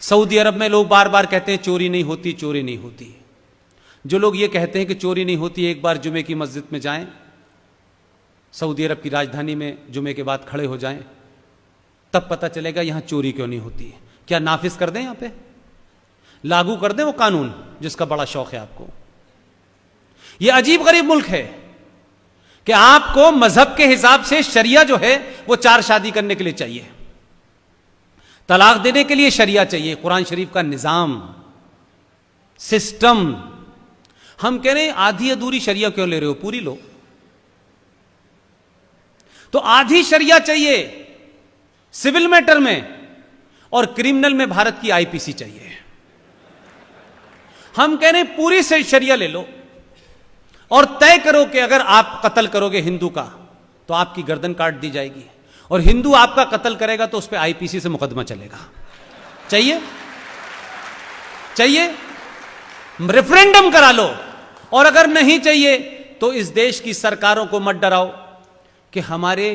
Saudi अरब में लोग बार बार कहते हैं चोरी नहीं होती, चोरी नहीं होती। जो लोग ये कहते हैं कि चोरी नहीं होती, एक बार जुमे की मस्जिद में जाएं, सऊदी अरब की राजधानी में जुमे के बाद खड़े हो जाएं, तब पता चलेगा यहां चोरी क्यों नहीं होती। क्या नाफिज कर दें, यहां पे लागू कर दें वो कानून जिसका बड़ा शौक है आपको। यह अजीब गरीब मुल्क है कि आपको मजहब के हिसाब से शरिया जो है वो 4 शादी करने के लिए चाहिए, तलाक देने के लिए शरिया चाहिए, कुरान शरीफ का निजाम सिस्टम। हम कह रहे हैं आधी अधूरी शरिया क्यों ले रहे हो, पूरी लो। तो आधी शरिया चाहिए सिविल मैटर में, और क्रिमिनल में भारत की आईपीसी चाहिए। हम कह रहे हैं पूरी से शरिया ले लो और तय करो कि अगर आप कत्ल करोगे हिंदू का तो आपकी गर्दन काट दी जाएगी, और हिंदू आपका कत्ल करेगा तो उस पर आईपीसी से मुकदमा चलेगा। चाहिए? चाहिए? रेफरेंडम करा लो। और अगर नहीं चाहिए तो इस देश की सरकारों को मत डराओ कि हमारे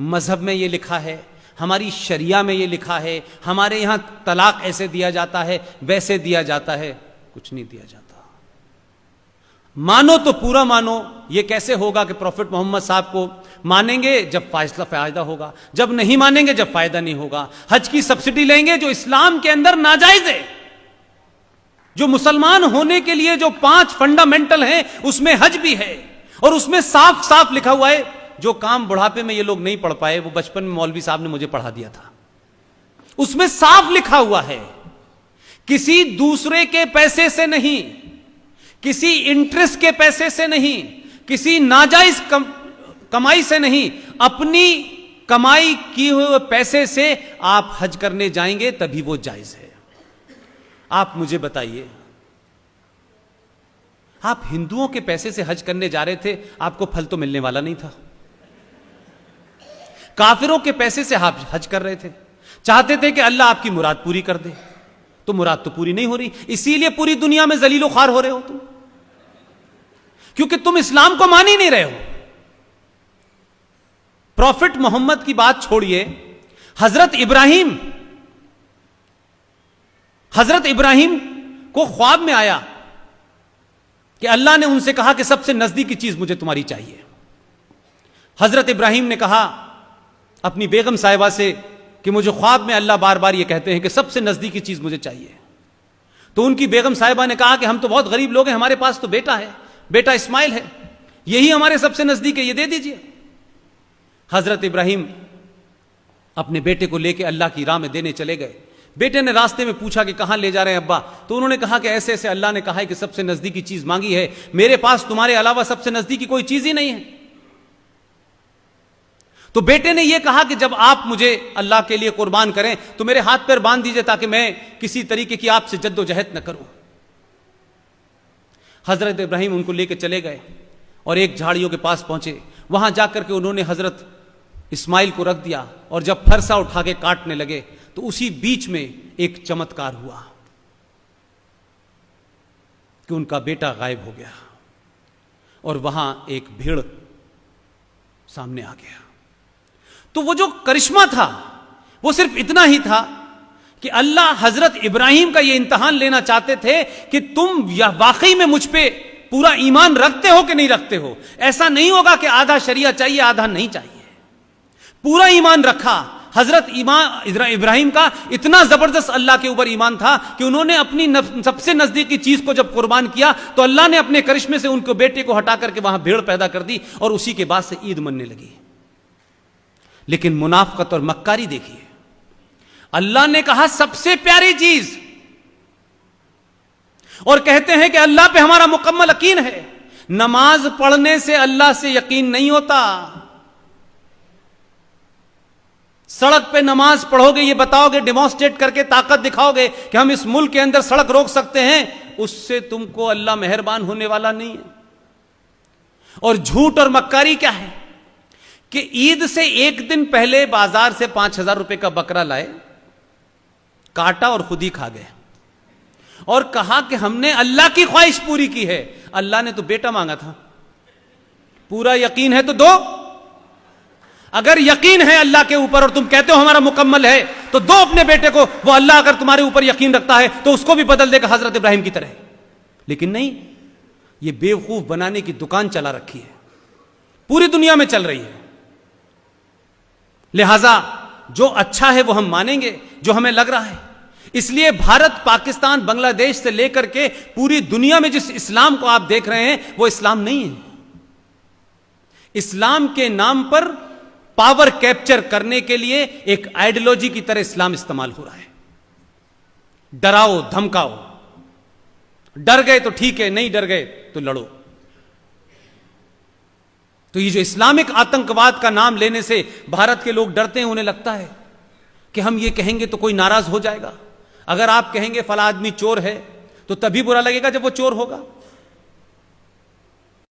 मजहब में यह लिखा है, हमारी शरिया में यह लिखा है, हमारे यहां तलाक ऐसे दिया जाता है, वैसे दिया जाता है। कुछ नहीं दिया जाता। मानो तो पूरा मानो। यह कैसे होगा कि प्रॉफिट मोहम्मद साहब को मानेंगे जब फायदा होगा, जब नहीं मानेंगे जब फायदा नहीं होगा। हज की सब्सिडी लेंगे जो इस्लाम के अंदर नाजायज है, जो मुसलमान होने के लिए जो 5 फंडामेंटल हैं उसमें हज भी है, और उसमें साफ साफ लिखा हुआ है जो काम बुढ़ापे में ये लोग नहीं पढ़ पाए वो बचपन में मौलवी साहब ने मुझे पढ़ा दिया था। उसमें साफ लिखा हुआ है किसी दूसरे के पैसे से नहीं, किसी इंटरेस्ट के पैसे से नहीं, किसी नाजायज कमाई से नहीं, अपनी कमाई किए हुए पैसे से आप हज करने जाएंगे तभी वो जायज है। आप मुझे बताइए, आप हिंदुओं के पैसे से हज करने जा रहे थे, आपको फल तो मिलने वाला नहीं था। काफिरों के पैसे से आप हज कर रहे थे, चाहते थे कि अल्लाह आपकी मुराद पूरी कर दे, तो मुराद तो पूरी नहीं हो रही, इसीलिए पूरी दुनिया में जलीलो ख्वार हो रहे हो तुम, क्योंकि तुम इस्लाम को मान ही नहीं रहे हो। प्रॉफिट मोहम्मद की बात छोड़िए, हजरत इब्राहिम को ख्वाब में आया कि अल्लाह ने उनसे कहा कि सबसे नजदीकी चीज मुझे तुम्हारी चाहिए। हजरत इब्राहिम ने कहा अपनी बेगम साहिबा से कि मुझे ख्वाब में अल्लाह बार बार ये कहते हैं कि सबसे नजदीकी चीज मुझे चाहिए। तो उनकी बेगम साहिबा ने कहा कि हम तो बहुत गरीब लोग हैं, हमारे पास तो बेटा है, बेटा इस्माइल है, यही हमारे सबसे नजदीक है, ये दे दीजिए। हजरत इब्राहिम अपने बेटे को लेकर अल्लाह की राह में देने चले गए। बेटे ने रास्ते में पूछा कि कहां ले जा रहे हैं अब्बा, तो उन्होंने कहा कि ऐसे ऐसे अल्लाह ने कहा है कि सबसे नजदीकी चीज मांगी है, मेरे पास तुम्हारे अलावा सबसे नजदीकी कोई चीज ही नहीं है। तो बेटे ने यह कहा कि जब आप मुझे अल्लाह के लिए कुर्बान करें तो मेरे हाथ पैर बांध दीजिए ताकि मैं किसी तरीके की आपसे जद्दोजहद न करूं। हजरत इब्राहिम उनको लेकर चले गए और एक झाड़ियों के पास पहुंचे। वहां जाकर के उन्होंने हजरत इस्माइल को रख दिया, और जब फरसा उठा के काटने लगे तो उसी बीच में एक चमत्कार हुआ कि उनका बेटा गायब हो गया, और वहां एक भीड़ सामने आ गया। तो वो जो करिश्मा था वो सिर्फ इतना ही था कि अल्लाह हजरत इब्राहिम का ये इम्तिहान लेना चाहते थे कि तुम यह वाकई में मुझ पे पूरा ईमान रखते हो कि नहीं रखते हो। ऐसा नहीं होगा कि आधा शरिया चाहिए आधा नहीं चाहिए, पूरा ईमान रखा। हजरत इब्राहिम का इतना जबरदस्त अल्लाह के ऊपर ईमान था कि उन्होंने अपनी सबसे नजदीकी चीज को जब कुर्बान किया तो अल्लाह ने अपने करिश्मे से उनके बेटे को हटा करके वहां भीड़ पैदा कर दी, और उसी के बाद से ईद मनने लगी। लेकिन मुनाफकत और मक्कारी देखिए, अल्लाह ने कहा सबसे प्यारी चीज, और कहते हैं कि अल्लाह पे हमारा मुकम्मल यकीन है। नमाज पढ़ने से अल्लाह से यकीन नहीं होता। सड़क पे नमाज पढ़ोगे, ये बताओगे, डेमोन्स्ट्रेट करके ताकत दिखाओगे कि हम इस मुल्क के अंदर सड़क रोक सकते हैं, उससे तुमको अल्लाह मेहरबान होने वाला नहीं है। और झूठ और मक्कारी क्या है कि ईद से एक दिन पहले बाजार से 5,000 रुपए का बकरा लाए, काटा और खुद ही खा गए, और कहा कि हमने अल्लाह की ख्वाहिश पूरी की है। अल्लाह ने तो बेटा मांगा था, पूरा यकीन है तो दो। अगर यकीन है अल्लाह के ऊपर और तुम कहते हो हमारा मुकम्मल है, तो दो अपने बेटे को। वो अल्लाह अगर तुम्हारे ऊपर यकीन रखता है तो उसको भी बदल देगा हजरत इब्राहिम की तरह। लेकिन नहीं, ये बेवकूफ बनाने की दुकान चला रखी है, पूरी दुनिया में चल रही है। लिहाजा जो अच्छा है वो हम मानेंगे, जो हमें लग रहा है। इसलिए भारत, पाकिस्तान, बांग्लादेश से लेकर के पूरी दुनिया में जिस इस्लाम को आप देख रहे हैं वो इस्लाम नहीं है। इस्लाम के नाम पर पावर कैप्चर करने के लिए एक आइडियोलॉजी की तरह इस्लाम इस्तेमाल हो रहा है। डराओ धमकाओ, डर गए तो ठीक है, नहीं डर गए तो लड़ो। तो ये जो इस्लामिक आतंकवाद का नाम लेने से भारत के लोग डरते हैं, उन्हें लगता है कि हम ये कहेंगे तो कोई नाराज हो जाएगा। अगर आप कहेंगे फला आदमी चोर है तो तभी बुरा लगेगा जब वो चोर होगा।